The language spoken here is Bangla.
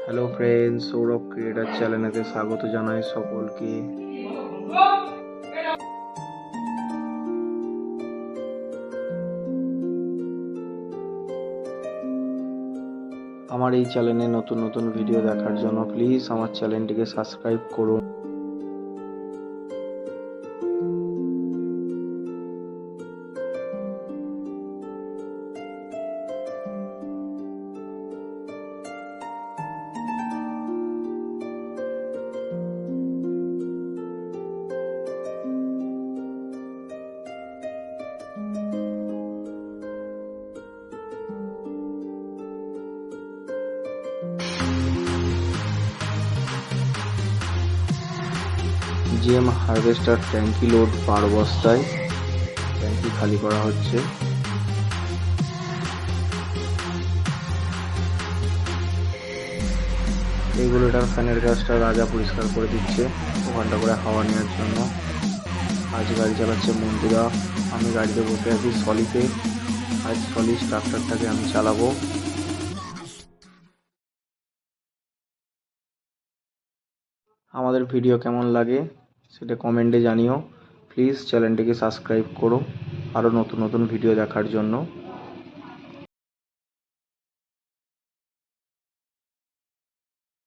হ্যালো ফ্রেন্ডস, সৌরভ ক্রিয়েটার চ্যানেলেতে স্বাগত জানাই সকলকে। আমার এই চ্যানেলে নতুন নতুন ভিডিও দেখার জন্য প্লিজ আমার চ্যানেলটিকে সাবস্ক্রাইব করুন। জিএম হারভেস্টার ট্যাঙ্কি লোড 12 বস্তায় ট্যাঙ্কি খালি করা হচ্ছে। রেগুলেটর ফ্যানের কাজটা রাজা পরিষ্কার করে দিচ্ছে ওখানটা করে হাওয়া নেওয়ার জন্য। আজ গাড়ি চালাচ্ছে মন্দিরা, আমি গাড়িতে বসে আছি সলিতে। আজ সলি ট্রাক্টরটাকে আমি চালাবো। আমাদের ভিডিও কেমন লাগে সেটা কমেন্টে জানিও। প্লিজ চ্যানেলটিকে সাবস্ক্রাইব করো আরও নতুন নতুন ভিডিও দেখার জন্য।